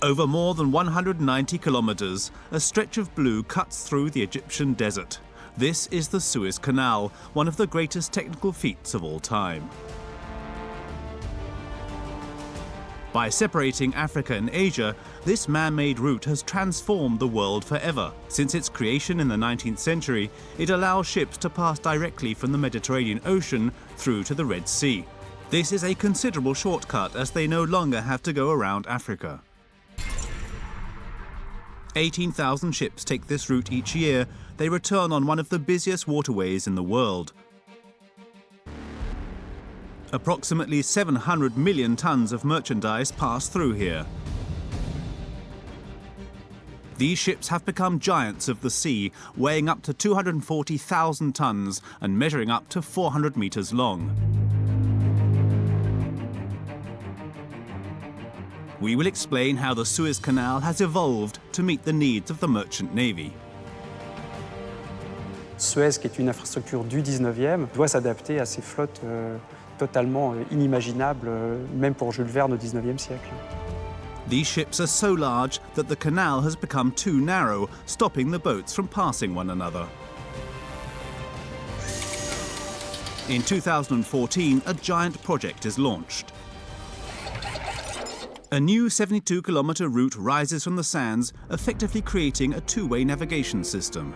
Over more than 190 kilometers, a stretch of blue cuts through the Egyptian desert. This is the Suez Canal, one of the greatest technical feats of all time. By separating Africa and Asia, this man-made route has transformed the world forever. Since its creation in the 19th century, it allows ships to pass directly from the Mediterranean Ocean through to the Red Sea. This is a considerable shortcut as they no longer have to go around Africa. 18,000 ships take this route each year. They return on one of the busiest waterways in the world. Approximately 700 million tons of merchandise pass through here. These ships have become giants of the sea, weighing up to 240,000 tons and measuring up to 400 meters long. We will explain how the Suez Canal has evolved to meet the needs of the merchant navy. Suez, qui est une infrastructure du 19e, doit s'adapter à ces flottes totalement inimaginables, même pour Jules Verne au 19e siècle. These ships are so large that the canal has become too narrow, stopping the boats from passing one another. In 2014, a giant project is launched. A new 72-kilometer route rises from the sands, effectively creating a two-way navigation system.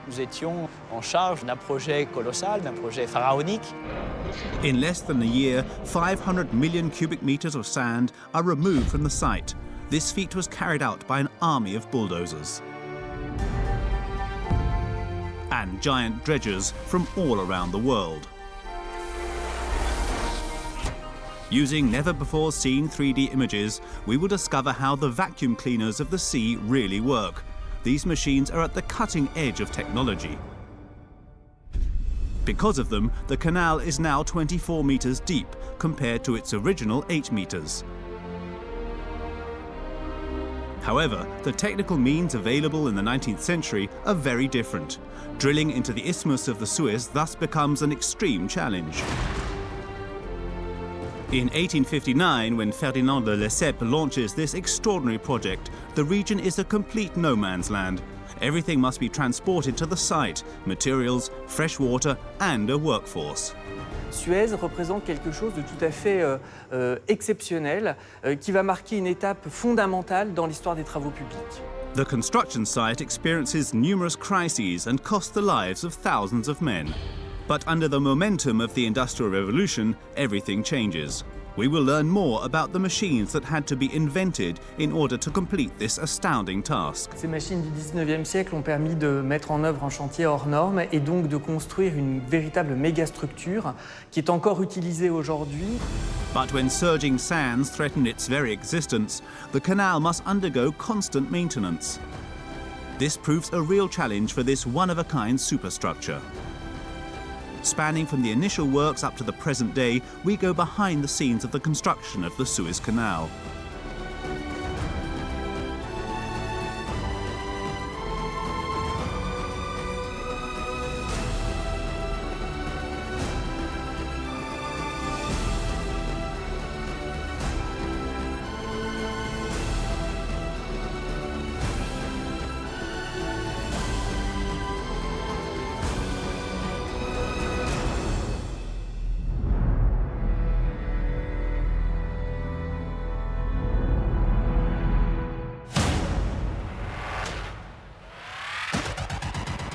Nous étions en charge d'un projet colossal, d'un projet pharaonique. In less than a year, 500 million cubic meters of sand are removed from the site. This feat was carried out by an army of bulldozers and giant dredgers from all around the world. Using never-before-seen 3D images, we will discover how the vacuum cleaners of the sea really work. These machines are at the cutting edge of technology. Because of them, the canal is now 24 meters deep, compared to its original 8 meters. However, the technical means available in the 19th century are very different. Drilling into the isthmus of the Suez thus becomes an extreme challenge. In 1859, when Ferdinand de Lesseps launches this extraordinary project, the region is a complete no man's land. Everything must be transported to the site: materials, fresh water and a workforce. Suez représente quelque chose de tout à fait exceptionnel qui va marquer une étape fondamentale dans l'histoire des travaux publics. The construction site experiences numerous crises and costs the lives of thousands of men. But under the momentum of the Industrial Revolution, everything changes. We will learn more about the machines that had to be invented in order to complete this astounding task. Ces machines du 19e siècle ont permis de mettre en œuvre un chantier hors norme et donc de construire une véritable mégastructure qui est encore utilisée aujourd'hui. But when surging sands threaten its very existence, the canal must undergo constant maintenance. This proves a real challenge for this one-of-a-kind superstructure. Spanning from the initial works up to the present day, we go behind the scenes of the construction of the Suez Canal.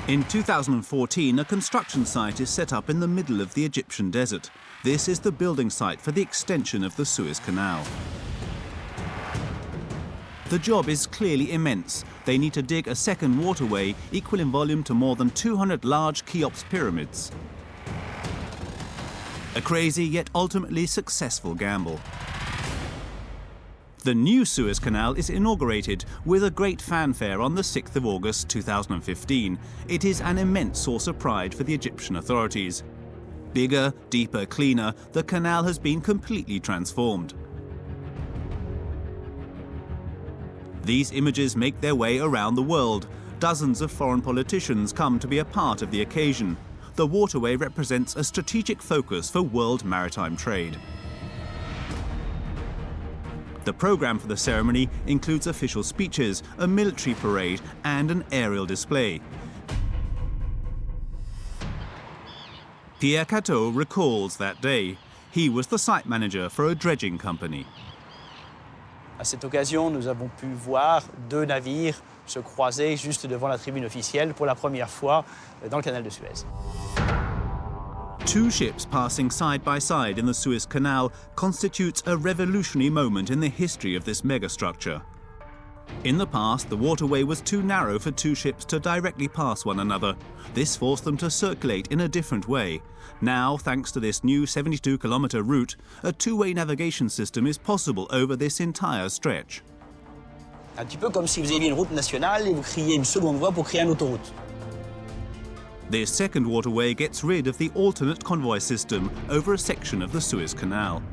In 2014, a construction site is set up in the middle of the Egyptian desert. This is the building site for the extension of the Suez Canal. The job is clearly immense. They need to dig a second waterway equal in volume to more than 200 large Cheops pyramids. A crazy yet ultimately successful gamble. The new Suez Canal is inaugurated with a great fanfare on the 6th of August 2015. It is an immense source of pride for the Egyptian authorities. Bigger, deeper, cleaner, the canal has been completely transformed. These images make their way around the world. Dozens of foreign politicians come to be a part of the occasion. The waterway represents a strategic focus for world maritime trade. The program for the ceremony includes official speeches, a military parade, and an aerial display. Pierre Cateau recalls that day. He was the site manager for a dredging company. À cette occasion, nous avons pu voir deux navires se croiser juste devant la tribune officielle pour la première fois dans le canal de Suez. Two ships passing side by side in the Suez Canal constitutes a revolutionary moment in the history of this megastructure. In the past, the waterway was too narrow for two ships to directly pass one another. This forced them to circulate in a different way. Now, thanks to this new 72-kilometre route, a two-way navigation system is possible over this entire stretch. Un petit peu comme si vous aviez une route nationale et vous créiez une seconde voie pour créer une autoroute. This second waterway gets rid of the alternate convoy system over a section of the Suez Canal.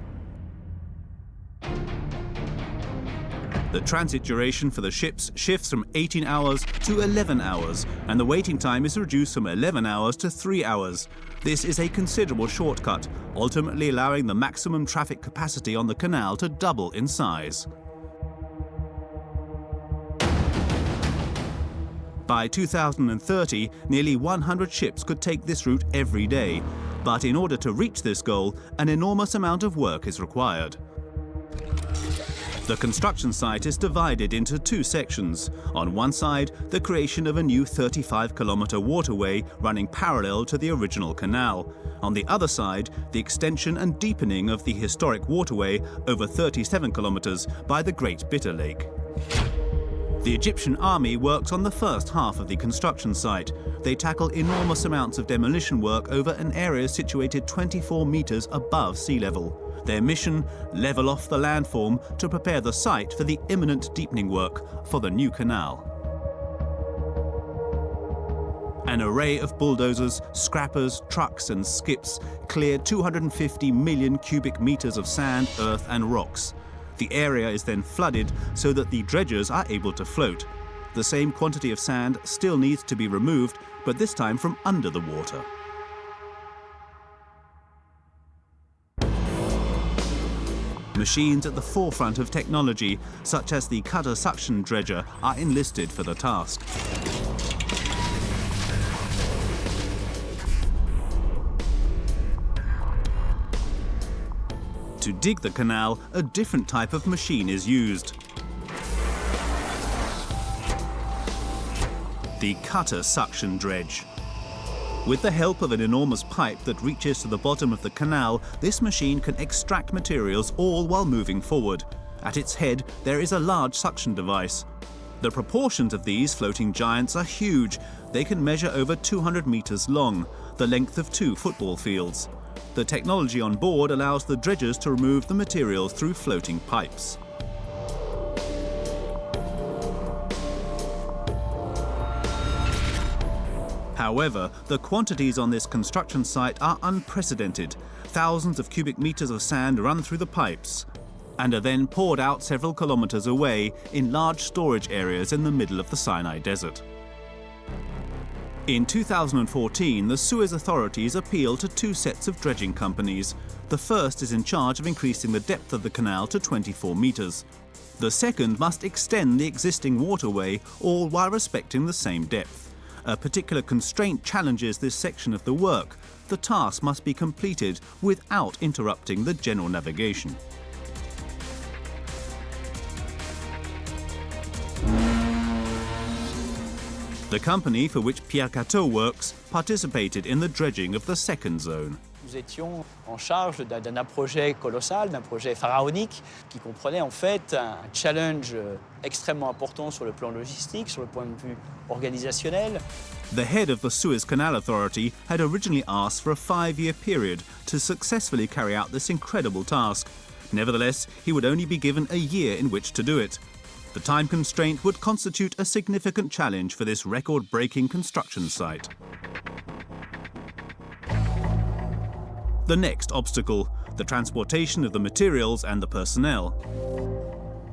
The transit duration for the ships shifts from 18 hours to 11 hours, and the waiting time is reduced from 11 hours to 3 hours. This is a considerable shortcut, ultimately allowing the maximum traffic capacity on the canal to double in size. By 2030, nearly 100 ships could take this route every day. But in order to reach this goal, an enormous amount of work is required. The construction site is divided into two sections. On one side, the creation of a new 35-kilometre waterway running parallel to the original canal. On the other side, the extension and deepening of the historic waterway over 37 kilometres by the Great Bitter Lake. The Egyptian army works on the first half of the construction site. They tackle enormous amounts of demolition work over an area situated 24 metres above sea level. Their mission, level off the landform to prepare the site for the imminent deepening work for the new canal. An array of bulldozers, scrappers, trucks and skips cleared 250 million cubic metres of sand, earth and rocks. The area is then flooded so that the dredgers are able to float. The same quantity of sand still needs to be removed, but this time from under the water. Machines at the forefront of technology, such as the cutter suction dredger, are enlisted for the task. To dig the canal, a different type of machine is used. The cutter suction dredge. With the help of an enormous pipe that reaches to the bottom of the canal, this machine can extract materials all while moving forward. At its head, there is a large suction device. The proportions of these floating giants are huge. They can measure over 200 meters long, the length of 2 football fields. The technology on board allows the dredgers to remove the materials through floating pipes. However, the quantities on this construction site are unprecedented. Thousands of cubic meters of sand run through the pipes and are then poured out several kilometers away in large storage areas in the middle of the Sinai Desert. In 2014, the Suez authorities appealed to 2 sets of dredging companies. The first is in charge of increasing the depth of the canal to 24 meters. The second must extend the existing waterway, all while respecting the same depth. A particular constraint challenges this section of the work. The task must be completed without interrupting the general navigation. The company for which Pierre Cateau works participated in the dredging of the second zone. Nous étions en charge d'un projet colossal, d'un projet pharaonique qui comprenait en fait un challenge extrêmement important sur le plan logistique, sur le point de vue organisationnel. The head of the Suez Canal Authority had originally asked for a 5-year period to successfully carry out this incredible task. Nevertheless, he would only be given a year in which to do it. The time constraint would constitute a significant challenge for this record-breaking construction site. The next obstacle, the transportation of the materials and the personnel.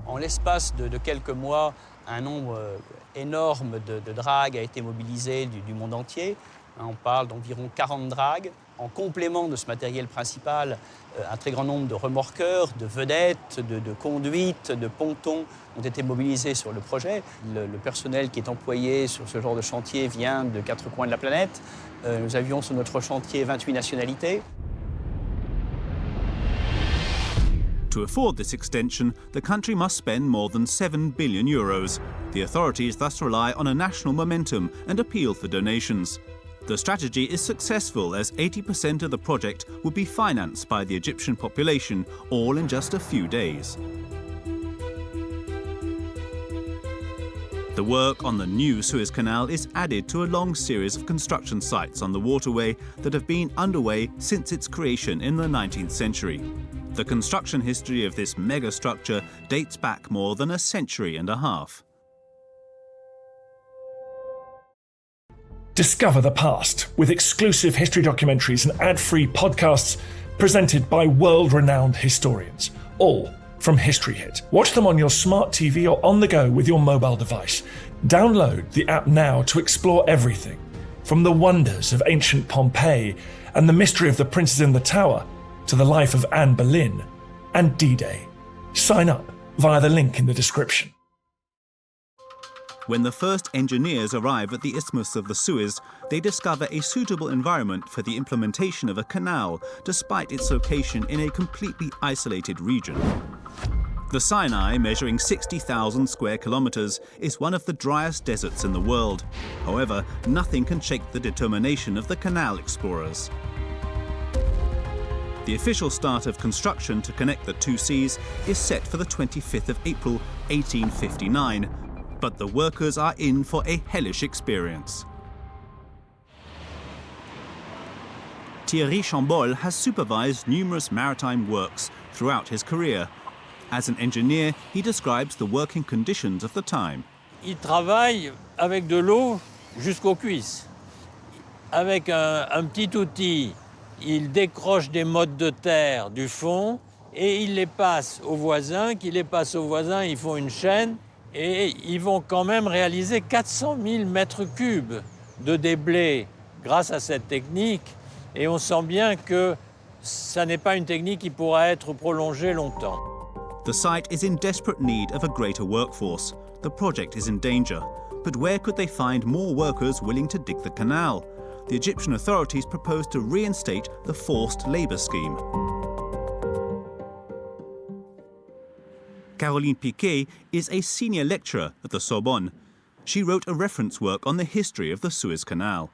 En l'espace de quelques mois, un nombre énorme de dragues a été mobilisé du monde entier. On parle d'environ 40 dragues En complément de ce matériel principal, un très grand nombre de remorqueurs, de vedettes, de conduites, de pontons ont été mobilisés sur le projet. Le personnel qui est employé sur ce genre de chantier vient de 4 coins de la planète. Nous avions sur notre chantier 28 nationalités. To afford this extension, the country must spend more than €7 billion. The authorities thus rely on a national momentum and appeal for donations. The strategy is successful as 80% of the project would be financed by the Egyptian population, all in just a few days. The work on the new Suez Canal is added to a long series of construction sites on the waterway that have been underway since its creation in the 19th century. The construction history of this mega-structure dates back more than a century and a half. Discover the past with exclusive history documentaries and ad-free podcasts presented by world-renowned historians, all from History Hit. Watch them on your smart TV or on the go with your mobile device. Download the app now to explore everything, from the wonders of ancient Pompeii and the mystery of the princes in the tower to the life of Anne Boleyn and D-Day. Sign up via the link in the description. When the first engineers arrive at the Isthmus of the Suez, they discover a suitable environment for the implementation of a canal, despite its location in a completely isolated region. The Sinai, measuring 60,000 square kilometers, is one of the driest deserts in the world. However, nothing can shake the determination of the canal explorers. The official start of construction to connect the two seas is set for the 25th of April, 1859. But the workers are in for a hellish experience. Thierry Chambol has supervised numerous maritime works throughout his career. As an engineer, he describes the working conditions of the time. Il travaille avec de l'eau jusqu'aux cuisses. Avec un petit outil, il décroche des mottes de terre du fond et il les passe aux voisins, qui les passent aux voisins, ils font une chaîne. Et ils vont quand même réaliser 400 000 mètres cubes de déblais grâce à cette technique. Et on sent bien que ça n'est pas une technique qui pourra être prolongée longtemps. The site is in desperate need of a greater workforce. The project is in danger. But where could they find more workers willing to dig the canal? The Egyptian authorities propose to reinstate the forced labour scheme. Caroline Piquet is a senior lecturer at the Sorbonne. She wrote a reference work on the history of the Suez Canal.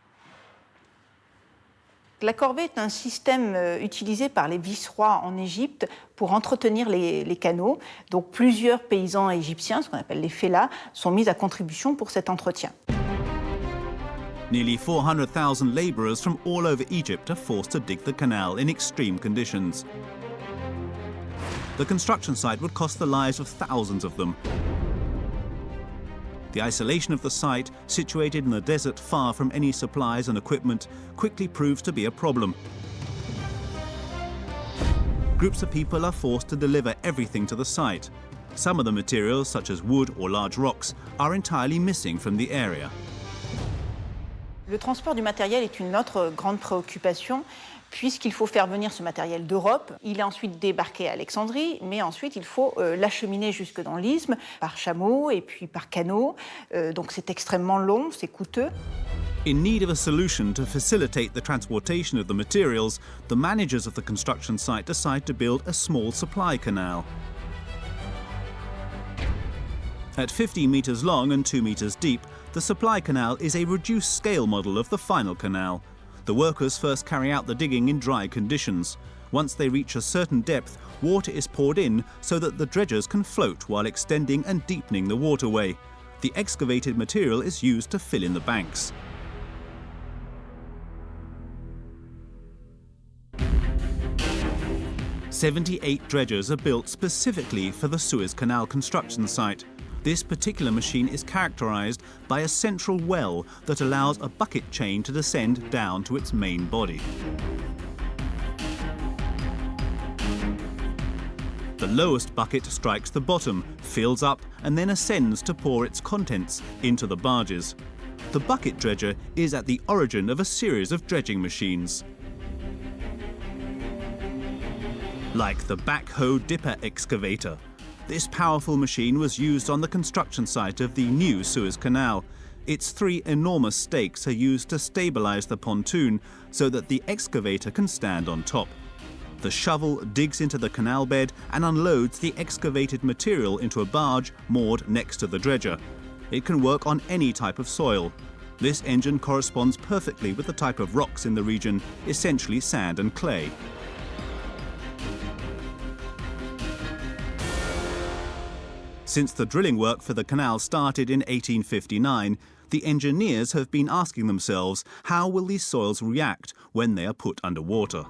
La corvée est un système utilisé par les vice-rois en Égypte pour entretenir les canaux. Donc plusieurs paysans égyptiens, ce qu'on appelle les fellahs, sont mis à contribution pour cet entretien. Nearly 400,000 labourers from all over Egypt are forced to dig the canal in extreme conditions. The construction site would cost the lives of thousands of them. The isolation of the site, situated in the desert far from any supplies and equipment, quickly proves to be a problem. Groups of people are forced to deliver everything to the site. Some of the materials, such as wood or large rocks, are entirely missing from the area. Le transport du matériel est une autre grande préoccupation, puisqu'il faut faire venir ce matériel d'Europe. Il est ensuite débarqué à Alexandrie, mais ensuite il faut l'acheminer jusque dans l'isthme par chameau et puis par canot. Donc c'est extrêmement long, c'est coûteux. In need of a solution to facilitate the transportation of the materials, the managers of the construction site decide to build a small supply canal. At 50 meters long and 2 meters deep, the supply canal is a reduced scale model of the final canal. The workers first carry out the digging in dry conditions. Once they reach a certain depth, water is poured in so that the dredgers can float while extending and deepening the waterway. The excavated material is used to fill in the banks. "78 dredgers are built specifically for the Suez Canal construction site. This particular machine is characterized by a central well that allows a bucket chain to descend down to its main body. The lowest bucket strikes the bottom, fills up, and then ascends to pour its contents into the barges. The bucket dredger is at the origin of a series of dredging machines. like the backhoe dipper excavator. This powerful machine was used on the construction site of the new Suez Canal. Its 3 enormous stakes are used to stabilize the pontoon so that the excavator can stand on top. The shovel digs into the canal bed and unloads the excavated material into a barge moored next to the dredger. It can work on any type of soil. This engine corresponds perfectly with the type of rocks in the region, essentially sand and clay. Since the drilling work for the canal started in 1859, the engineers have been asking themselves, how will these soils react when they are put underwater?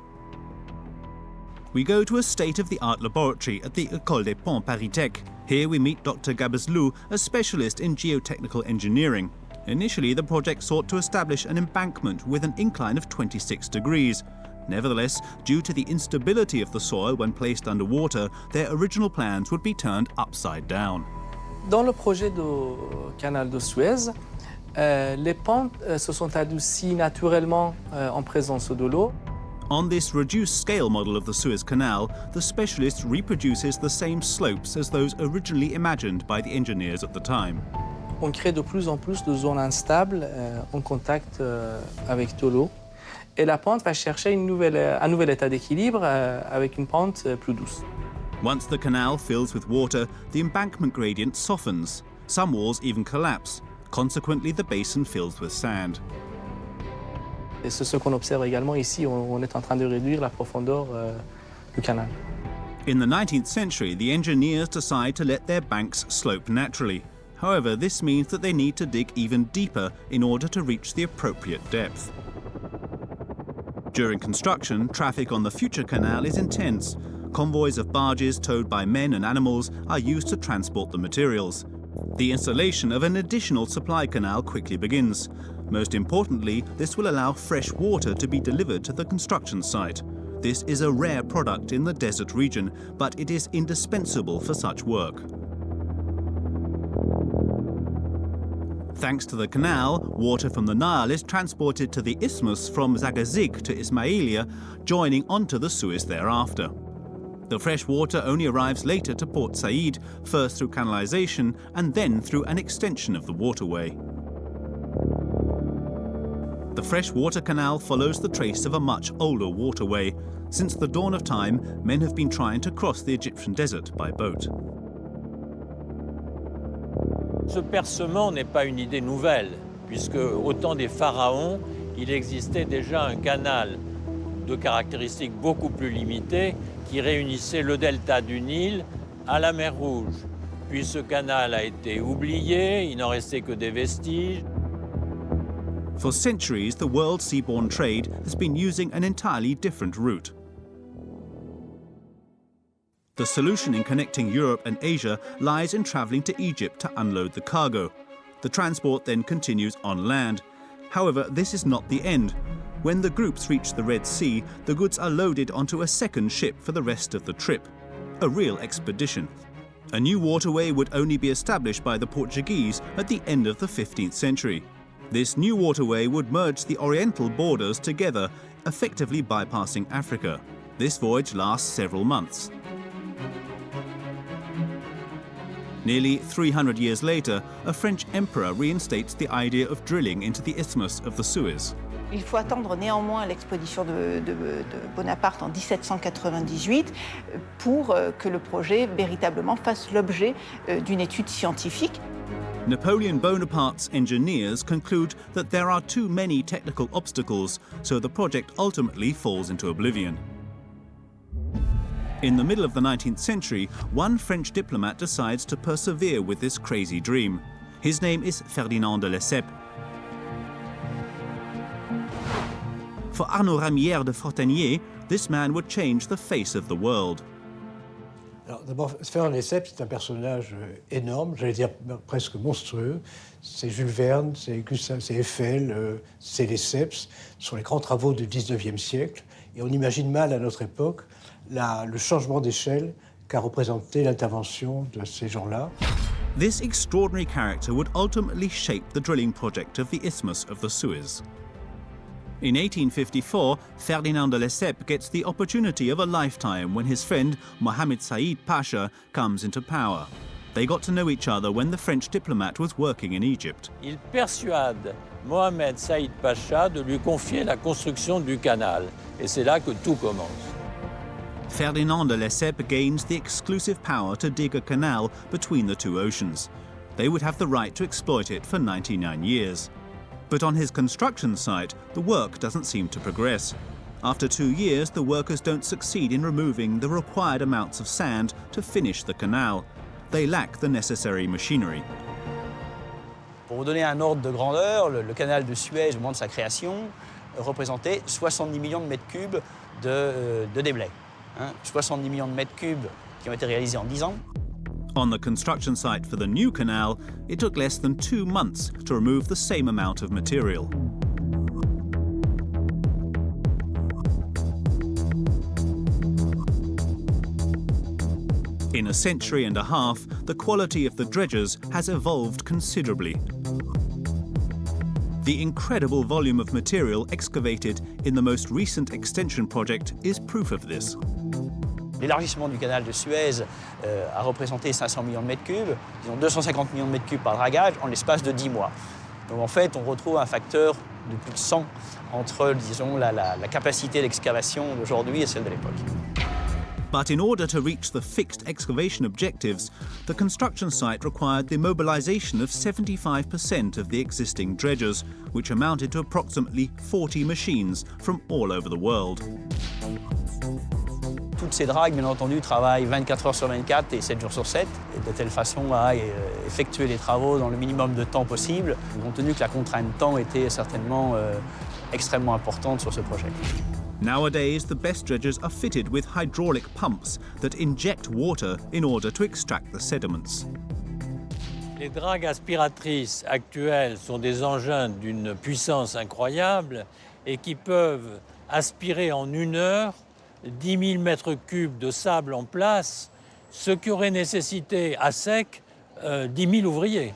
We go to a state-of-the-art laboratory at the École des Ponts Paris-Tech. Here we meet Dr. Gabezlou, a specialist in geotechnical engineering. Initially, the project sought to establish an embankment with an incline of 26 degrees. Nevertheless, due to the instability of the soil when placed underwater, their original plans would be turned upside down. Dans le projet du canal de Suez, les pentes se sont adoucies naturellement en présence de l'eau. On this reduced scale model of the Suez Canal, the specialist reproduces the same slopes as those originally imagined by the engineers at the time. On crée de plus en plus de zones instables en contact avec de l'eau. Et la pente va chercher un nouvel état d'équilibre avec une pente plus douce. Once the canal fills with water, the embankment gradient softens. Some walls even collapse. Consequently, the basin fills with sand. Et c'est ce qu'on observe également ici. On est en train de réduire la profondeur du canal. In the 19th century, the engineers decide to let their banks slope naturally. However, this means that they need to dig even deeper in order to reach the appropriate depth. During construction, traffic on the future canal is intense. Convoys of barges towed by men and animals are used to transport the materials. The installation of an additional supply canal quickly begins. Most importantly, this will allow fresh water to be delivered to the construction site. This is a rare product in the desert region, but it is indispensable for such work. Thanks to the canal, water from the Nile is transported to the isthmus from Zagazig to Ismailia, joining onto the Suez thereafter. The fresh water only arrives later to Port Said, first through canalization and then through an extension of the waterway. The freshwater canal follows the trace of a much older waterway. Since the dawn of time, men have been trying to cross the Egyptian desert by boat. Ce percement n'est pas une idée nouvelle, puisque au temps des pharaons, il existait déjà un canal de caractéristiques beaucoup plus limitées qui réunissait le delta du Nil à la mer Rouge. Puis ce canal a été oublié, il n'en restait que des vestiges. For centuries, the world seaborne trade has been using an entirely different route. The solution in connecting Europe and Asia lies in travelling to Egypt to unload the cargo. The transport then continues on land. However, this is not the end. When the groups reach the Red Sea, the goods are loaded onto a second ship for the rest of the trip. A real expedition. A new waterway would only be established by the Portuguese at the end of the 15th century. This new waterway would merge the oriental borders together, effectively bypassing Africa. This voyage lasts several months. Nearly 300 years later, a French emperor reinstates the idea of drilling into the isthmus of the Suez. Il faut attendre néanmoins l'expédition de Bonaparte en 1798 pour que le projet véritablement fasse l'objet d'une étude scientifique. Napoleon Bonaparte's engineers conclude that there are too many technical obstacles, so the project ultimately falls into oblivion. In the middle of the 19th century, one French diplomat decides to persevere with this crazy dream. His name is Ferdinand de Lesseps. For Arnaud Ramière de Fortanier, this man would change the face of the world. Alors d'abord, Ferdinand de Lesseps, c'est un personnage énorme, j'allais dire presque monstrueux. C'est Jules Verne, c'est Eiffel, c'est Lesseps. Ce sont les grands travaux du 19e siècle. Et on imagine mal à notre époque le changement d'échelle qu'a représenté l'intervention de ces gens-là. This extraordinary character would ultimately shape the drilling project of the Isthmus of the Suez. In 1854, Ferdinand de Lesseps gets the opportunity of a lifetime when his friend Mohammed Said Pasha comes into power. They got to know each other when the French diplomat was working in Egypt. Il persuade Mohammed Said Pasha de lui confier la construction du canal. Et c'est là que tout commence. Ferdinand de Lesseps gains the exclusive power to dig a canal between the two oceans. They would have the right to exploit it for 99 years. But on his construction site, the work doesn't seem to progress. After 2 years, the workers don't succeed in removing the required amounts of sand to finish the canal. They lack the necessary machinery. Pour vous donner un ordre de grandeur, le canal de Suez, au moment de sa création, représentait 70 millions de mètres cubes de déblais. 70 millions de mètres cubes qui ont été réalisés en 10 ans. On the construction site for the new canal, it took less than 2 months to remove the same amount of material. In a century and a half, the quality of the dredgers has evolved considerably. The incredible volume of material excavated in the most recent extension project is proof of this. L'élargissement du canal de Suez a représenté 500 millions de mètres cubes, disons 250 millions de mètres cubes par dragage en l'espace de 10 mois. Donc en fait, on retrouve un facteur de plus de 100 entre, disons, la capacité d'excavation d'aujourd'hui et celle de l'époque. But in order to reach the fixed excavation objectives, the construction site required the mobilization of 75% of the existing dredgers, which amounted to approximately 40 machines from all over the world. Toutes ces dragues, bien entendu, travaillent 24 heures sur 24 et 7 jours sur 7, et de telle façon à effectuer les travaux dans le minimum de temps possible, compte tenu que la contrainte de temps était certainement extrêmement importante sur ce projet. Nowadays, the best dredgers are fitted with hydraulic pumps that inject water in order to extract the sediments. Les dragues aspiratrices actuelles sont des engins d'une puissance incroyable et qui peuvent aspirer en 1 heure 10 000 mètres cubes de sable en place, ce qui aurait nécessité à sec 10 000 ouvriers.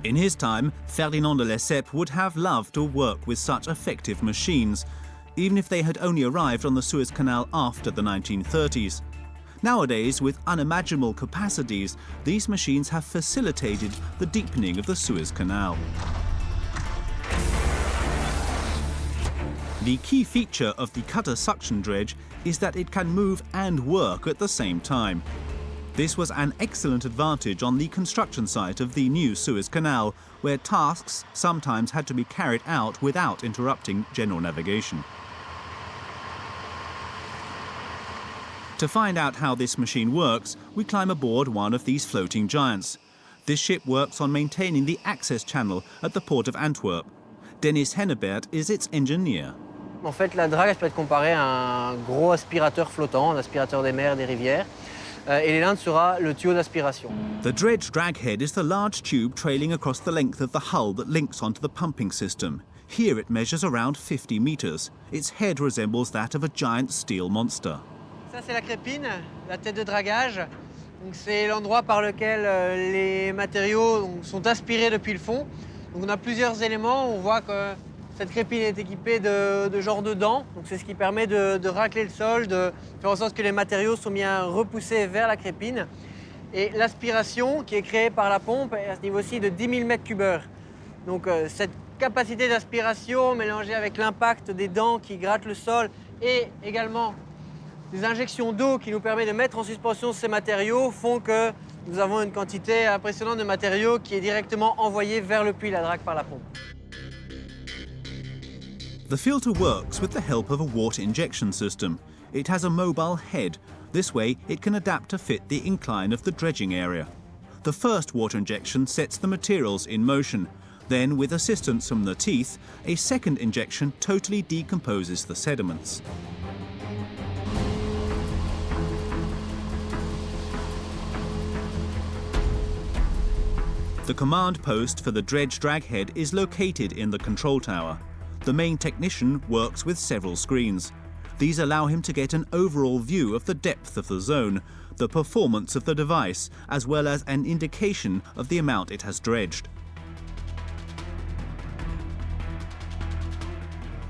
In his time, Ferdinand de Lesseps would have loved to work with such effective machines, even if they had only arrived on the Suez Canal after the 1930s. Nowadays, with unimaginable capacities, these machines have facilitated the deepening of the Suez Canal. The key feature of the cutter suction dredge is that it can move and work at the same time. This was an excellent advantage on the construction site of the new Suez Canal, where tasks sometimes had to be carried out without interrupting general navigation. To find out how this machine works, we climb aboard one of these floating giants. This ship works on maintaining the access channel at the port of Antwerp. Dennis Hennebert is its engineer. En fait, la drague peut être comparée à un gros aspirateur flottant, un aspirateur des mers, des rivières. Et l'élinde sera le tuyau d'aspiration. The dredge draghead is the large tube trailing across the length of the hull that links onto the pumping system. Here it measures around 50 meters. Its head resembles that of a giant steel monster. Ça, c'est la crépine, la tête de dragage. Donc, c'est l'endroit par lequel les matériaux sont aspirés depuis le fond. Donc, on a plusieurs éléments. On voit que cette crépine est équipée de genres de dents. Donc, c'est ce qui permet de racler le sol, de faire en sorte que les matériaux sont bien repoussés vers la crépine. Et l'aspiration, qui est créée par la pompe, est à ce niveau-ci de 10 000 mètres cubeurs. Donc, cette capacité d'aspiration mélangée avec l'impact des dents qui grattent le sol et également des injections d'eau qui nous permettent de mettre en suspension ces matériaux font que nous avons une quantité impressionnante de matériaux qui est directement envoyée vers le puits la drague par la pompe. The filter works with the help of a water injection system. It has a mobile head. This way, it can adapt to fit the incline of the dredging area. The first water injection sets the materials in motion. Then, with assistance from the teeth, a second injection totally decomposes the sediments. The command post for the dredge draghead is located in the control tower. The main technician works with several screens. These allow him to get an overall view of the depth of the zone, the performance of the device, as well as an indication of the amount it has dredged.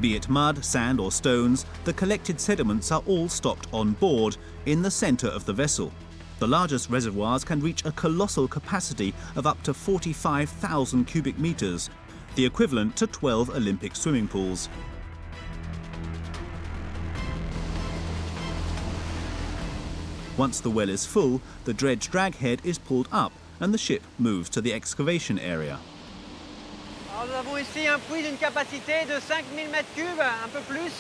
Be it mud, sand or stones, the collected sediments are all stocked on board in the centre of the vessel. The largest reservoirs can reach a colossal capacity of up to 45,000 cubic metres, the equivalent to 12 Olympic swimming pools. Once the well is full, the dredge drag head is pulled up and the ship moves to the excavation area. Alors nous avons ici un puits d'une capacité de 5000 m3, un peu plus.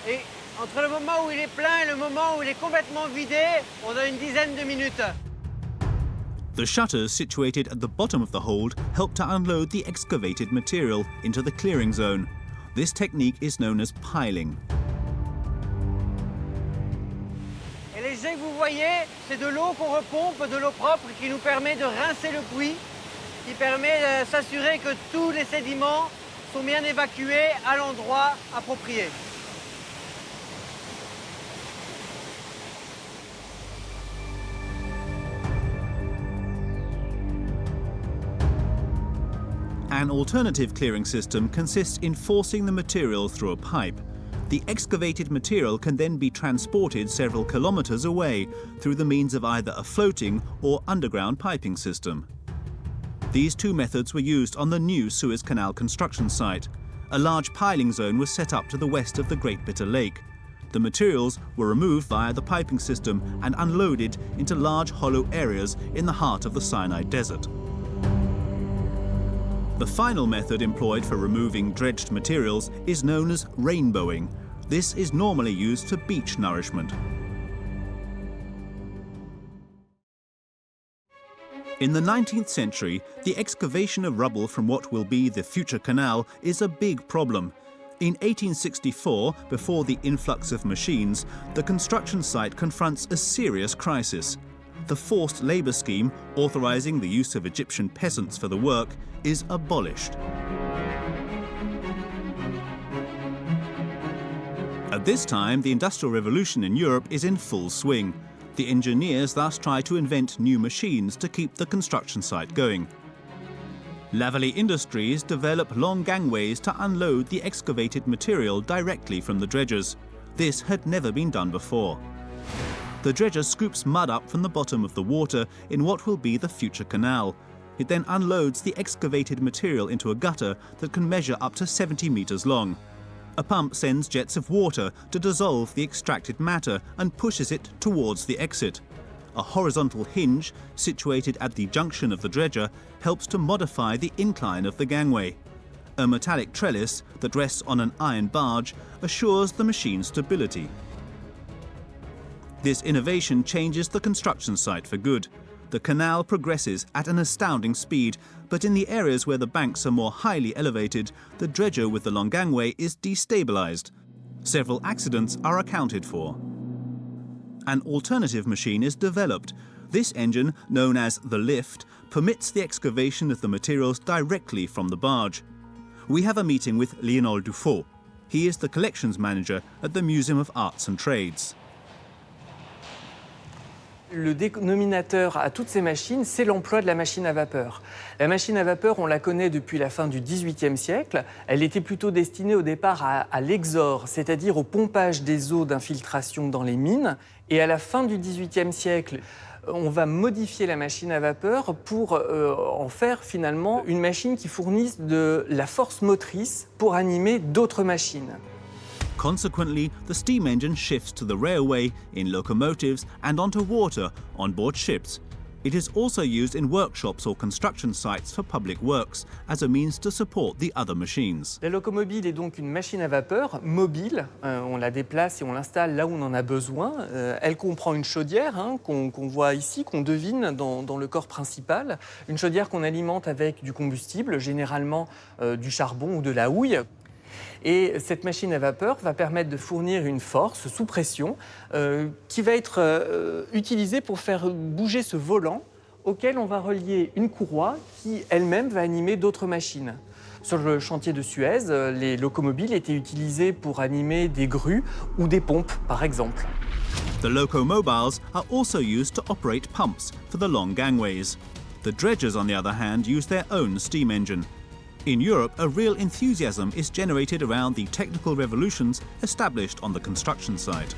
Et entre le moment où il est plein et le moment où il est complètement vidé, on a une dizaine de minutes. The shutters situated at the bottom of the hold help to unload the excavated material into the clearing zone. This technique is known as piling. Et les jets que vous voyez, c'est de l'eau qu'on repompe, de l'eau propre qui nous permet de rincer le puits, qui permet de s'assurer que tous les sédiments sont bien évacués à l'endroit approprié. An alternative clearing system consists in forcing the material through a pipe. The excavated material can then be transported several kilometres away through the means of either a floating or underground piping system. These two methods were used on the new Suez Canal construction site. A large piling zone was set up to the west of the Great Bitter Lake. The materials were removed via the piping system and unloaded into large hollow areas in the heart of the Sinai Desert. The final method employed for removing dredged materials is known as rainbowing. This is normally used for beach nourishment. In the 19th century, the excavation of rubble from what will be the future canal is a big problem. In 1864, before the influx of machines, the construction site confronts a serious crisis. The forced labour scheme, authorising the use of Egyptian peasants for the work, is abolished. At this time, the Industrial Revolution in Europe is in full swing. The engineers thus try to invent new machines to keep the construction site going. Lavallee Industries develop long gangways to unload the excavated material directly from the dredgers. This had never been done before. The dredger scoops mud up from the bottom of the water in what will be the future canal. It then unloads the excavated material into a gutter that can measure up to 70 metres long. A pump sends jets of water to dissolve the extracted matter and pushes it towards the exit. A horizontal hinge, situated at the junction of the dredger, helps to modify the incline of the gangway. A metallic trellis that rests on an iron barge assures the machine's stability. This innovation changes the construction site for good. The canal progresses at an astounding speed, but in the areas where the banks are more highly elevated, the dredger with the long gangway is destabilized. Several accidents are accounted for. An alternative machine is developed. This engine, known as the lift, permits the excavation of the materials directly from the barge. We have a meeting with Lionel Dufault. He is the collections manager at the Museum of Arts and Trades. Le dénominateur à toutes ces machines, c'est l'emploi de la machine à vapeur. La machine à vapeur, on la connaît depuis la fin du XVIIIe siècle. Elle était plutôt destinée au départ à l'exore, c'est-à-dire au pompage des eaux d'infiltration dans les mines. Et à la fin du XVIIIe siècle, on va modifier la machine à vapeur pour en faire finalement une machine qui fournisse de la force motrice pour animer d'autres machines. Consequently, the steam engine shifts to the railway, in locomotives and onto water on board ships. It is also used in workshops or construction sites for public works as a means to support the other machines. La locomobile est donc une machine à vapeur mobile. On la déplace et on l'installe là où on en a besoin. Elle comprend une chaudière qu'on voit ici, qu'on devine dans le corps principal. Une chaudière qu'on alimente avec du combustible, généralement du charbon ou de la houille. Et cette machine à vapeur va permettre de fournir une force sous pression qui va être utilisée pour faire bouger ce volant auquel on va relier une courroie qui elle-même va animer d'autres machines. Sur le chantier de Suez, les locomobiles étaient utilisées pour animer des grues ou des pompes, par exemple. The locomobiles are also used to operate pumps for the long gangways. The dredgers, on the other hand, use their own steam engine. In Europe, a real enthusiasm is generated around the technical revolutions established on the construction site.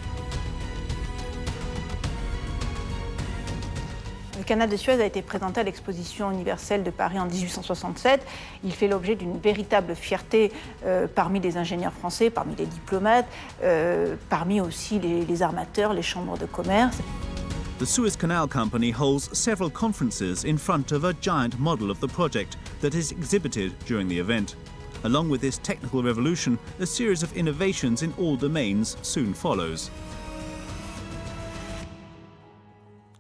Le canal de Suez a été présenté à l'exposition universelle de Paris en 1867. Il fait l'objet d'une véritable fierté parmi les ingénieurs français, parmi les diplomates, parmi aussi les armateurs, les chambres de commerce. The Suez Canal Company holds several conferences in front of a giant model of the project that is exhibited during the event. Along with this technical revolution, a series of innovations in all domains soon follows.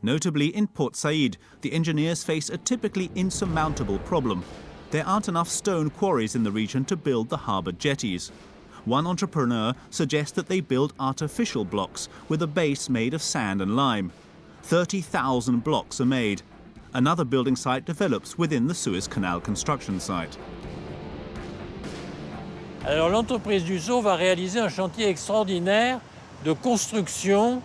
Notably in Port Said, the engineers face a typically insurmountable problem. There aren't enough stone quarries in the region to build the harbour jetties. One entrepreneur suggests that they build artificial blocks with a base made of sand and lime. 30,000 blocks are made. Another building site develops within the Suez Canal construction site. Alors l'entreprise Dussault va réaliser un chantier extraordinaire de construction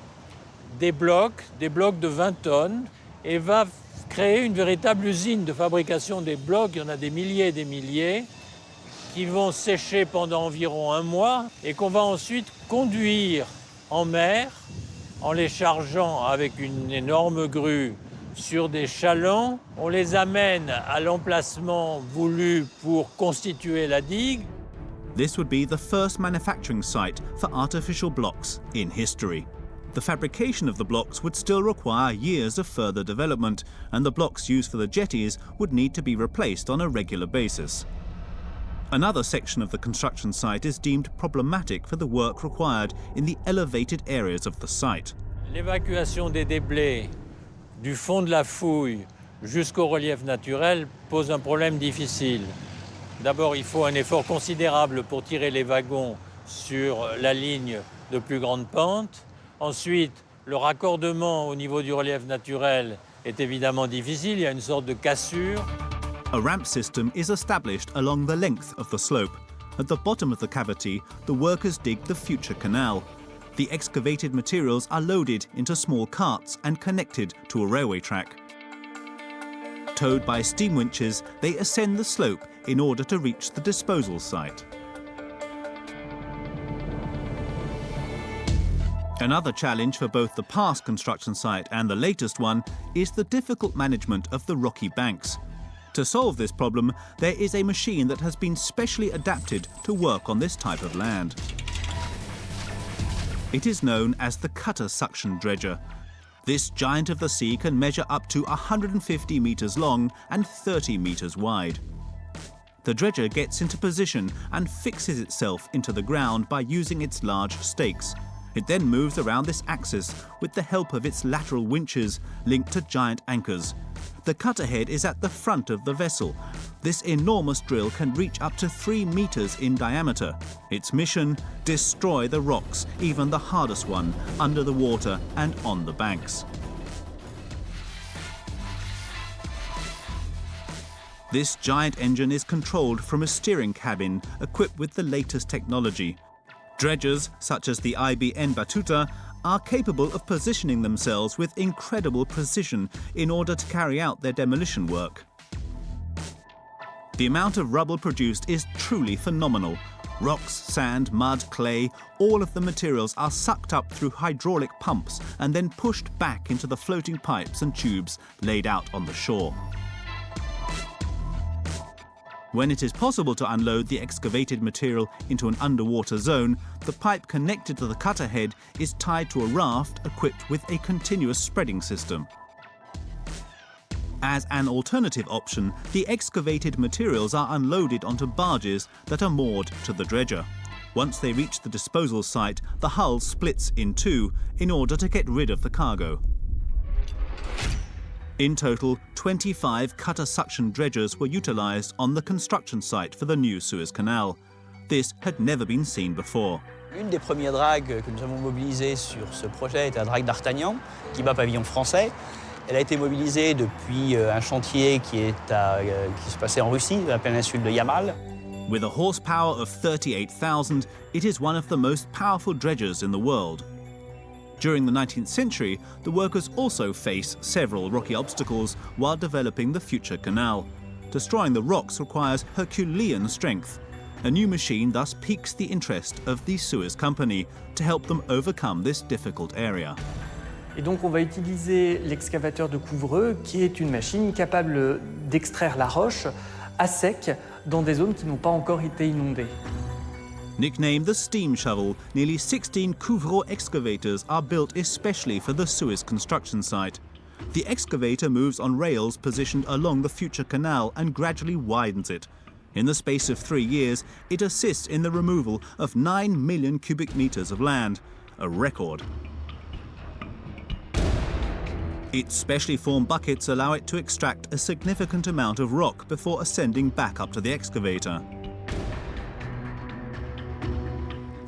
des blocs de 20 tonnes et va créer une véritable usine de fabrication des blocs. Il y en a des milliers et des milliers qui vont sécher pendant environ un mois et qu'on va ensuite conduire en mer en les chargeant avec une énorme grue sur des chalands. On les amène à l'emplacement voulu pour constituer la digue. This would be the first manufacturing site for artificial blocks in history. The fabrication of the blocks would still require years of further development, and the blocks used for the jetties would need to be replaced on a regular basis. Another section of the construction site is deemed problematic for the work required in the elevated areas of the site. L'évacuation des déblais du fond de la fouille jusqu'au relief naturel pose un problème difficile. D'abord, il faut un effort considérable pour tirer les wagons sur la ligne de plus grande pente. Ensuite, le raccordement au niveau du relief naturel est évidemment difficile, il y a une sorte de cassure. A ramp system is established along the length of the slope. At the bottom of the cavity, the workers dig the future canal. The excavated materials are loaded into small carts and connected to a railway track. Towed by steam winches, they ascend the slope in order to reach the disposal site. Another challenge for both the past construction site and the latest one is the difficult management of the rocky banks. To solve this problem, there is a machine that has been specially adapted to work on this type of land. It is known as the cutter suction dredger. This giant of the sea can measure up to 150 meters long and 30 meters wide. The dredger gets into position and fixes itself into the ground by using its large stakes. It then moves around this axis with the help of its lateral winches linked to giant anchors. The cutter head is at the front of the vessel. This enormous drill can reach up to 3 meters in diameter. Its mission: destroy the rocks, even the hardest one, under the water and on the banks. This giant engine is controlled from a steering cabin equipped with the latest technology. Dredgers, such as the IBN Batuta, are capable of positioning themselves with incredible precision in order to carry out their demolition work. The amount of rubble produced is truly phenomenal. Rocks, sand, mud, clay, all of the materials are sucked up through hydraulic pumps and then pushed back into the floating pipes and tubes laid out on the shore. When it is possible to unload the excavated material into an underwater zone, the pipe connected to the cutter head is tied to a raft equipped with a continuous spreading system. As an alternative option, the excavated materials are unloaded onto barges that are moored to the dredger. Once they reach the disposal site, the hull splits in two in order to get rid of the cargo. In total, 25 cutter suction dredgers were utilised on the construction site for the new Suez Canal. This had never been seen before. Une des premières dragues que nous avons mobilisées sur ce projet était la drague d'Artagnan, qui bat pavillon français. Elle a été mobilisée depuis un chantier qui se passait en Russie, dans la péninsule de Yamal. With a horsepower of 38,000, it is one of the most powerful dredgers in the world. During the 19th century, the workers also face several rocky obstacles while developing the future canal. destroying the rocks requires Herculean strength. A new machine thus piques the interest of the Suez Company to help them overcome this difficult area. Et donc on va utiliser l'excavateur de couvreux, qui est une machine capable d'extraire la roche à sec dans des zones qui n'ont pas encore été inondées. Nicknamed the steam shovel, nearly 16 Couvreux excavators are built especially for the Suez construction site. The excavator moves on rails positioned along the future canal and gradually widens it. In the space of 3 years, it assists in the removal of 9 million cubic meters of land, a record. Its specially formed buckets allow it to extract a significant amount of rock before ascending back up to the excavator.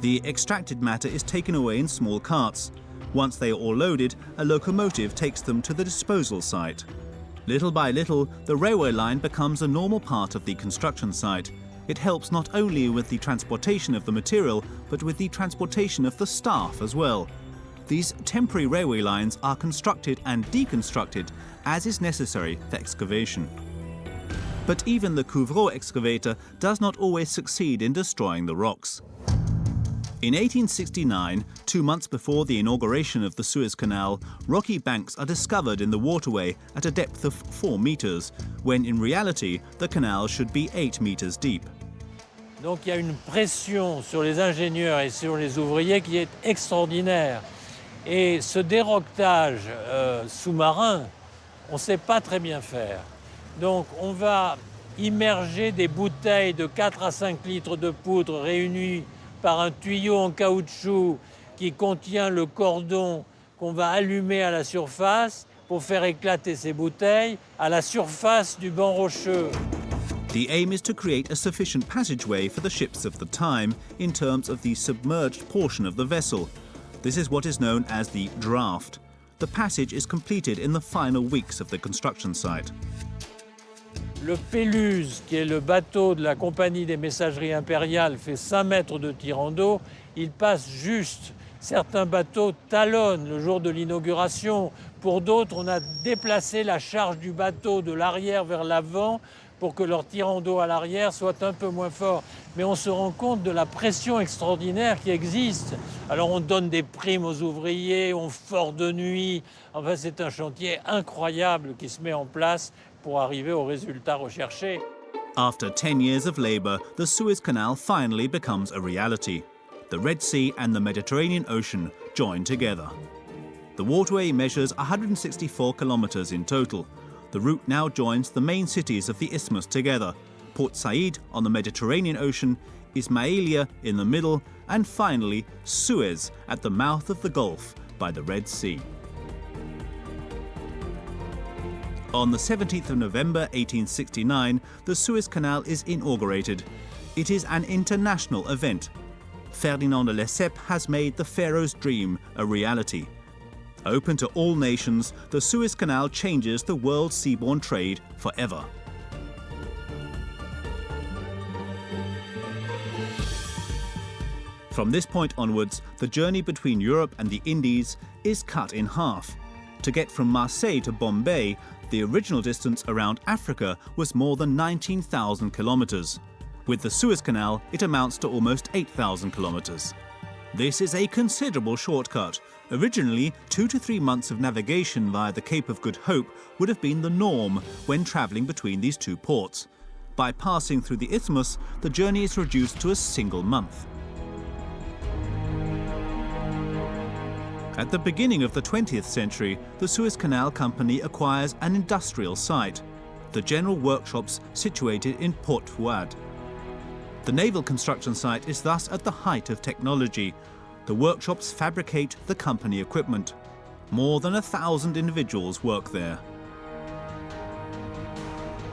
The extracted matter is taken away in small carts. Once they are all loaded, a locomotive takes them to the disposal site. Little by little, the railway line becomes a normal part of the construction site. It helps not only with the transportation of the material, but with the transportation of the staff as well. These temporary railway lines are constructed and deconstructed as is necessary for excavation. But even the Couvreux excavator does not always succeed in destroying the rocks. In 1869, 2 months before the inauguration of the Suez Canal, rocky banks are discovered in the waterway at a depth of 4 meters, when in reality the canal should be 8 meters deep. Donc il y a une pression sur les ingénieurs et sur les ouvriers qui est extraordinaire. Et ce déroquetage sous-marin, on ne sait pas très bien faire. Donc on va immerger des bouteilles de 4 à 5 litres de poudre réunies par un tuyau en caoutchouc qui contient le cordon qu'on va allumer à la surface pour faire éclater ces bouteilles à la surface du banc rocheux. The aim is to create a sufficient passageway for the ships of the time in terms of the submerged portion of the vessel. This is what is known as the draft. The passage is completed in the final weeks of the construction site. Le Péluse, qui est le bateau de la Compagnie des Messageries Impériales, fait 5 mètres de tirant d'eau. Il passe juste. Certains bateaux talonnent le jour de l'inauguration. Pour d'autres, on a déplacé la charge du bateau de l'arrière vers l'avant pour que leur tirant d'eau à l'arrière soit un peu moins fort. Mais on se rend compte de la pression extraordinaire qui existe. Alors on donne des primes aux ouvriers, on fort de nuit. Enfin, c'est un chantier incroyable qui se met en place pour arriver au résultat recherché. After 10 years of labor, the Suez Canal finally becomes a reality. The Red Sea and the Mediterranean Ocean join together. The waterway measures 164 kilometers in total. The route now joins the main cities of the isthmus together: Port Said on the Mediterranean Ocean, Ismailia in the middle, and finally Suez at the mouth of the Gulf by the Red Sea. On the 17th of November 1869, the Suez Canal is inaugurated. It is an international event. Ferdinand de Lesseps has made the Pharaoh's dream a reality. Open to all nations, the Suez Canal changes the world's seaborne trade forever. From this point onwards, the journey between Europe and the Indies is cut in half. To get from Marseille to Bombay, the original distance around Africa was more than 19,000 kilometers. With the Suez Canal, it amounts to almost 8,000 kilometers. This is a considerable shortcut. Originally, 2 to 3 months of navigation via the Cape of Good Hope would have been the norm when traveling between these two ports. By passing through the isthmus, the journey is reduced to a single month. At the beginning of the 20th century, the Suez Canal Company acquires an industrial site, the general workshops situated in Port Fouad. The naval construction site is thus at the height of technology. The workshops fabricate the company equipment. More than 1,000 individuals work there.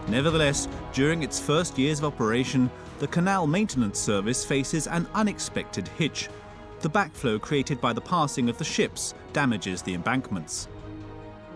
Nevertheless, during its first years of operation, the canal maintenance service faces an unexpected hitch. The backflow created by the passing of the ships damages the embankments.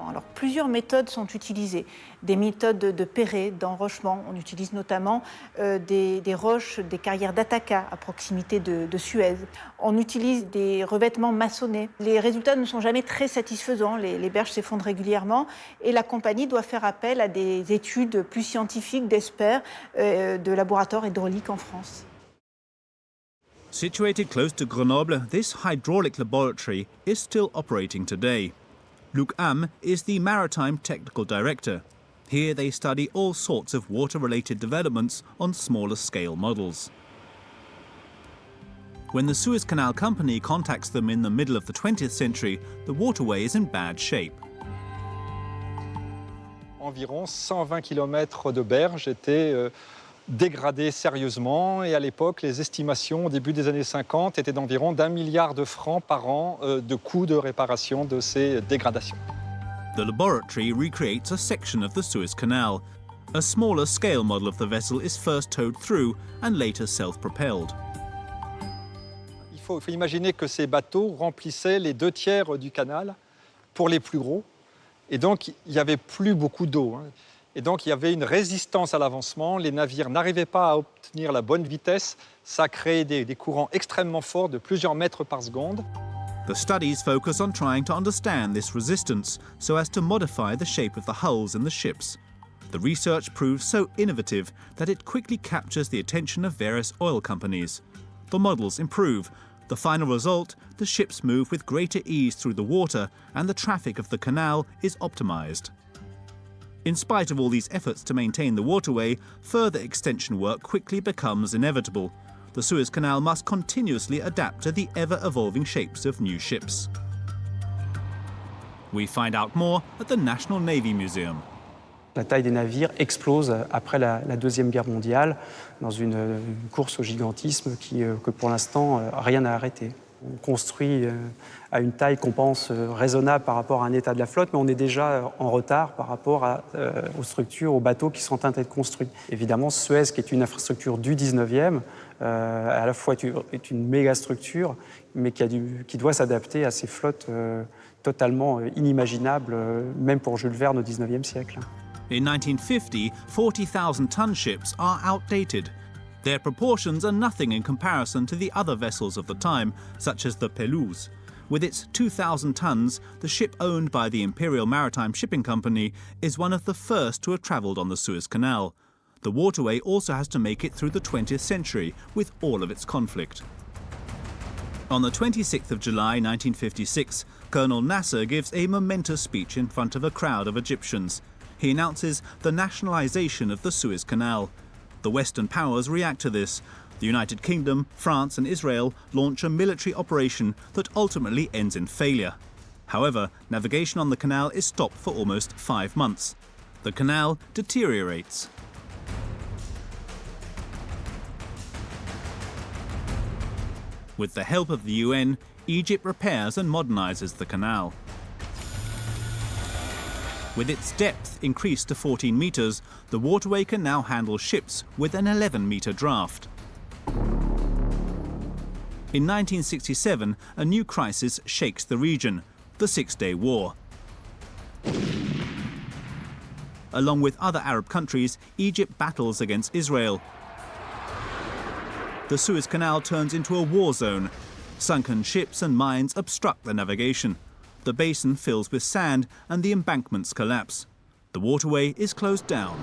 d'enrochement. Alors, plusieurs méthodes sont utilisées. Des méthodes de perrée, d'enrochement. On utilise notamment des roches, des carrières d'Ataka à proximité de Suez. On utilise des revêtements maçonnés. Les résultats ne sont jamais très satisfaisants. Les berges s'effondrent régulièrement et la compagnie doit faire appel à des études plus scientifiques d'experts de laboratoires hydrauliques en France. Situated close to Grenoble, this hydraulic laboratory is still operating today. Luc Am is the Maritime Technical Director. Here they study all sorts of water-related developments on smaller scale models. When the Suez Canal Company contacts them in the middle of the 20th century, the waterway is in bad shape. Environ 120 km de berges étaient dégradées sérieusement et à l'époque, les estimations au début des années 50 étaient d'environ d'1 milliard de francs par an de coûts de réparation de ces dégradations. The laboratory recreates a section of the Suez Canal. A smaller scale model of the vessel is first towed through and later self-propelled. Il faut imaginer que ces bateaux remplissaient les 2/3 du canal pour les plus gros. Et donc, il n'y avait plus beaucoup d'eau. Et donc, il y avait une résistance à l'avancement. Les navires n'arrivaient pas à obtenir la bonne vitesse. Ça créait des courants extrêmement forts de plusieurs mètres par seconde. The studies focus on trying to understand this resistance so as to modify the shape of the hulls in the ships. The research proves so innovative that it quickly captures the attention of various oil companies. The models improve. The final result, the ships move with greater ease through the water and the traffic of the canal is optimized. In spite of all these efforts to maintain the waterway, further extension work quickly becomes inevitable. The Suez Canal must continuously adapt to the ever-evolving shapes of new ships. We find out more at the National Navy Museum. La taille des navires explose après la Deuxième Guerre mondiale dans une course au gigantisme que pour l'instant rien n'a arrêté. On construit à une taille qu'on pense raisonnable par rapport à un état de la flotte, mais on est déjà en retard par rapport aux structures, aux bateaux qui sont en train d'être construits. Évidemment, Suez, qui est une infrastructure du 19e, à la fois est une méga structure, mais qui doit s'adapter à ces flottes totalement inimaginables, même pour Jules Verne au 19e siècle. In 1950, 40,000-ton ships are outdated. Their proportions are nothing in comparison to the other vessels of the time, such as the Pelouse. With its 2,000 tons, the ship owned by the Imperial Maritime Shipping Company is one of the first to have travelled on the Suez Canal. The waterway also has to make it through the 20th century, with all of its conflict. On the 26th of July 1956, Colonel Nasser gives a momentous speech in front of a crowd of Egyptians. He announces the nationalisation of the Suez Canal. The Western powers react to this. The United Kingdom, France and Israel launch a military operation that ultimately ends in failure. However, navigation on the canal is stopped for almost 5 months. The canal deteriorates. With the help of the UN, Egypt repairs and modernises the canal. With its depth increased to 14 metres, the waterway can now handle ships with an 11-metre draft. In 1967, a new crisis shakes the region, the Six-Day War. Along with other Arab countries, Egypt battles against Israel. The Suez Canal turns into a war zone. Sunken ships and mines obstruct the navigation. The basin fills with sand and the embankments collapse. The waterway is closed down.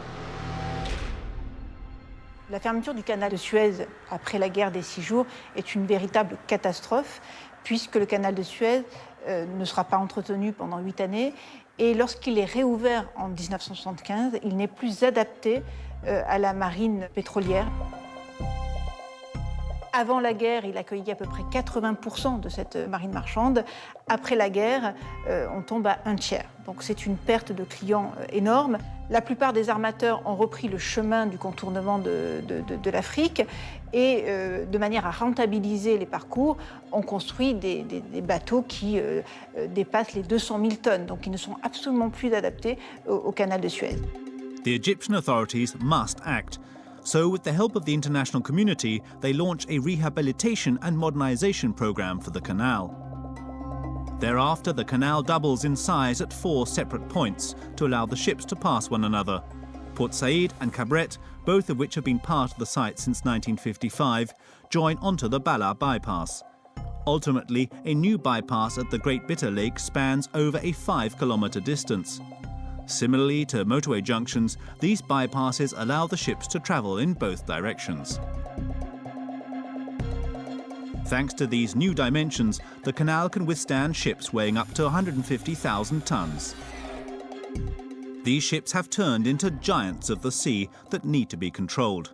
La fermeture du canal de Suez après la guerre des 6 jours est une véritable catastrophe puisque le canal de Suez ne sera pas entretenu pendant 8 années et lorsqu'il est réouvert en 1975, il n'est plus adapté à la marine pétrolière. Avant la guerre, il accueillait à peu près 80% de cette marine marchande. Après la guerre, on tombe à 1/3. Donc c'est une perte de clients énorme. La plupart des armateurs ont repris le chemin du contournement de l'Afrique et de manière à rentabiliser les parcours, on construit des bateaux qui dépassent les 200 000 tonnes. Donc ils ne sont absolument plus adaptés au canal de Suez. The Egyptian authorities must act. So, with the help of the international community, they launch a rehabilitation and modernization program for the canal. Thereafter, the canal doubles in size at 4 separate points to allow the ships to pass one another. Port Said and Cabret, both of which have been part of the site since 1955, join onto the Bala bypass. Ultimately, a new bypass at the Great Bitter Lake spans over a 5-kilometre distance. Similarly to motorway junctions, these bypasses allow the ships to travel in both directions. Thanks to these new dimensions, the canal can withstand ships weighing up to 150,000 tons. These ships have turned into giants of the sea that need to be controlled.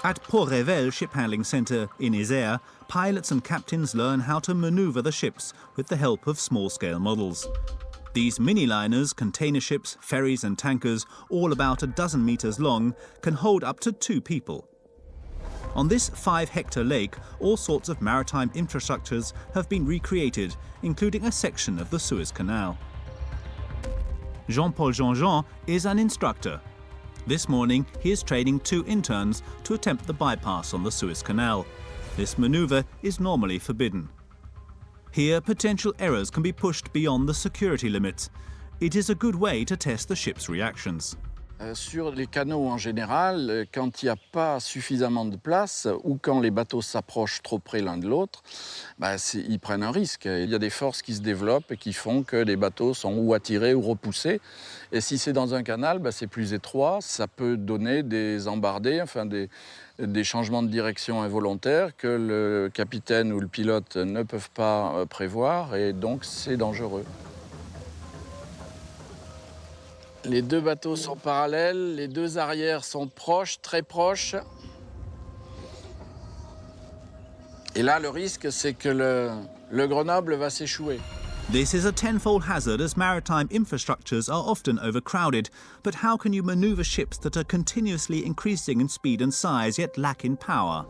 At Port Revel Ship Handling Centre in Isère, pilots and captains learn how to maneuver the ships with the help of small-scale models. These mini-liners, container ships, ferries and tankers, all about a dozen meters long, can hold up to 2 people. On this 5-hectare lake, all sorts of maritime infrastructures have been recreated, including a section of the Suez Canal. Jean-Paul Jean-Jean is an instructor. This morning, he is training 2 interns to attempt the bypass on the Suez Canal. This maneuver is normally forbidden. Here, potential errors can be pushed beyond the security limits. It is a good way to test the ship's reactions. Sur les canaux en général, quand il n'y a pas suffisamment de place ou quand les bateaux s'approchent trop près l'un de l'autre, ils prennent un risque. Il y a des forces qui se développent et qui font que les bateaux sont ou attirés ou repoussés. Et si c'est dans un canal, c'est plus étroit, ça peut donner des embardées, enfin des changements de direction involontaires que le capitaine ou le pilote ne peuvent pas prévoir et donc c'est dangereux. Les 2 bateaux sont parallèles, les 2 arrières sont proches, très proches. Et là, le risque, c'est que le Grenoble va s'échouer. This is a tenfold hazard as maritime infrastructures are often overcrowded. But how can you maneuver ships that are continuously increasing in speed and size yet lack in power?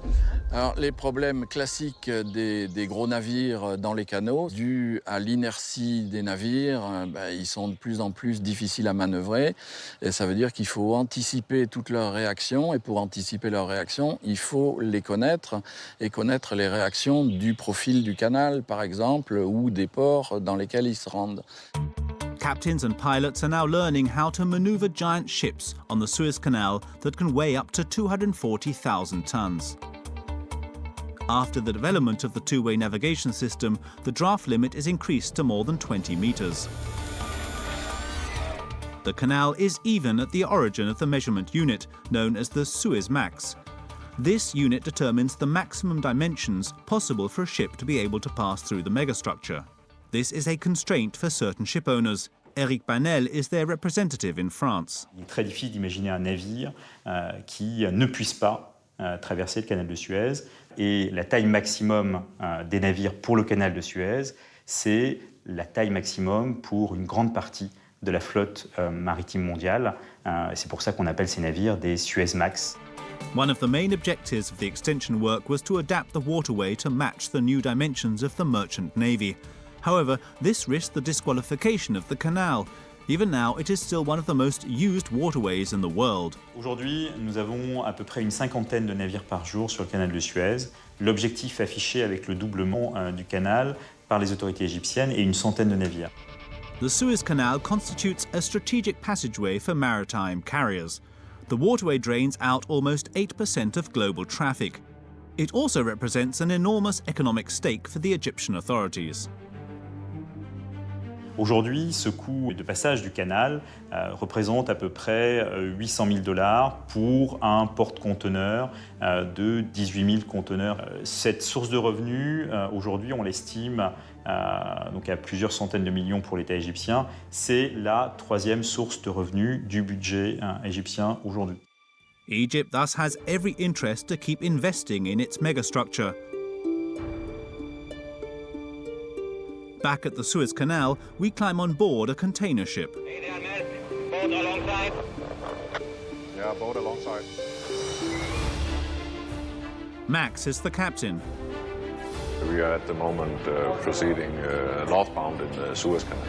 Alors, les problèmes classiques des gros navires dans les canaux, dus à l'inertie des navires, ils sont de plus en plus difficiles à manœuvrer. Et ça veut dire qu'il faut anticiper toutes leurs réactions. Et pour anticiper leurs réactions, il faut les connaître et connaître les réactions du profil du canal, par exemple, ou des ports dans lesquels ils se rendent. Captains and pilots are now learning how to maneuver giant ships on the Suez Canal that can weigh up to 240,000 tons. After the development of the two-way navigation system, the draft limit is increased to more than 20 meters. The canal is even at the origin of the measurement unit, known as the Suez Max. This unit determines the maximum dimensions possible for a ship to be able to pass through the megastructure. This is a constraint for certain ship owners. Eric Banel is their representative in France. Il est très difficile d'imaginer un navire qui ne puisse pas traverser le canal de Suez. Et la taille maximum des navires pour le canal de Suez, c'est la taille maximum pour une grande partie de la flotte maritime mondiale. C'est pour ça qu'on appelle ces navires des Suez Max. One of the main objectives of the extension work was to adapt the waterway to match the new dimensions of the merchant navy. However, this risked the disqualification of the canal. Even now, it is still one of the most used waterways in the world. Aujourd'hui, nous avons à peu près une 50aine de navires par jour sur le canal de Suez. L'objectif affiché avec le doublement du canal par les autorités égyptiennes est une centaine de navires. The Suez Canal constitutes a strategic passageway for maritime carriers. The waterway drains out almost 8% of global traffic. It also represents an enormous economic stake for the Egyptian authorities. Aujourd'hui, ce coût de passage du canal représente à peu près 800 000 $ pour un porte-conteneurs de 18 000 conteneurs. Cette source de revenus, aujourd'hui, on l'estime donc à plusieurs centaines de millions pour l'État égyptien. C'est la 3e source de revenus du budget égyptien aujourd'hui. Egypt thus has every interest to keep investing in its megastructure. Back at the Suez Canal, we climb on board a container ship. Boat alongside. Yeah, boat alongside. Max is the captain. We are at the moment proceeding northbound in the Suez Canal.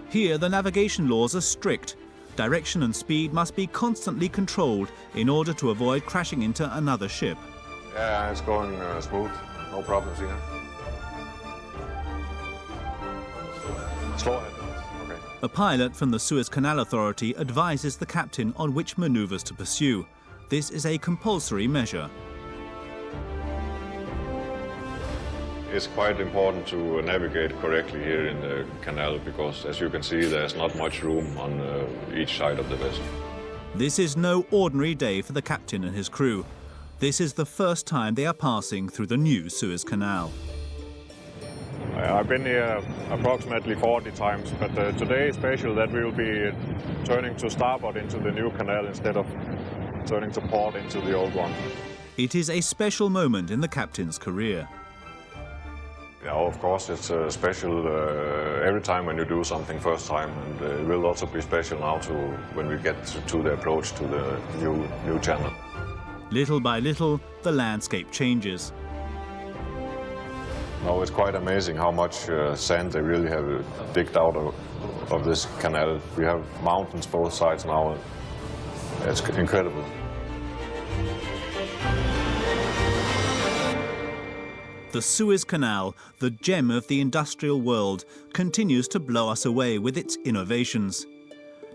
Here, the navigation laws are strict. Direction and speed must be constantly controlled in order to avoid crashing into another ship. Yeah, it's going smooth. No problems here. Slow ahead. Okay. A pilot from the Suez Canal Authority advises the captain on which maneuvers to pursue. This is a compulsory measure. It's quite important to navigate correctly here in the canal because, as you can see, there's not much room on each side of the vessel. This is no ordinary day for the captain and his crew. This is the first time they are passing through the new Suez Canal. I've been here approximately 40 times, but today is special that we will be turning to starboard into the new canal instead of turning to port into the old one. It is a special moment in the captain's career. Yeah, of course, it's special every time when you do something first time, and it will also be special now when we get to the approach to the new channel. Little by little, the landscape changes. Now it's quite amazing how much sand they really have digged out of this canal. We have mountains both sides now. It's incredible. The Suez Canal, the gem of the industrial world, continues to blow us away with its innovations.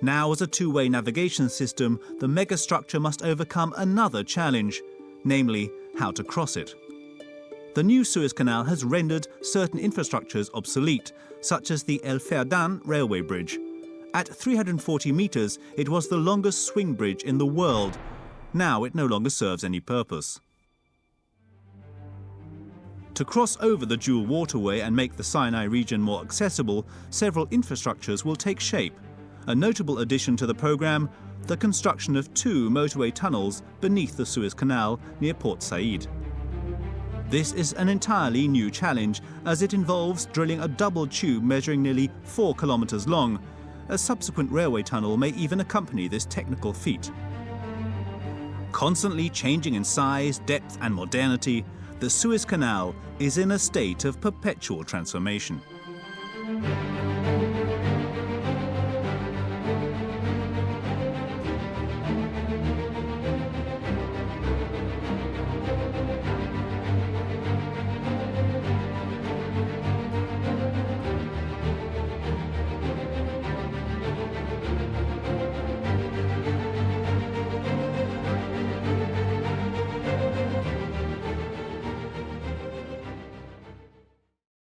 Now, as a two-way navigation system, the megastructure must overcome another challenge, namely how to cross it. The new Suez Canal has rendered certain infrastructures obsolete, such as the El Ferdan railway bridge. At 340 meters, it was the longest swing bridge in the world. Now it no longer serves any purpose. To cross over the dual waterway and make the Sinai region more accessible, several infrastructures will take shape. A notable addition to the program, the construction of 2 motorway tunnels beneath the Suez Canal near Port Said. This is an entirely new challenge, as it involves drilling a double tube measuring nearly 4 kilometers long. A subsequent railway tunnel may even accompany this technical feat. Constantly changing in size, depth and modernity, the Suez Canal is in a state of perpetual transformation.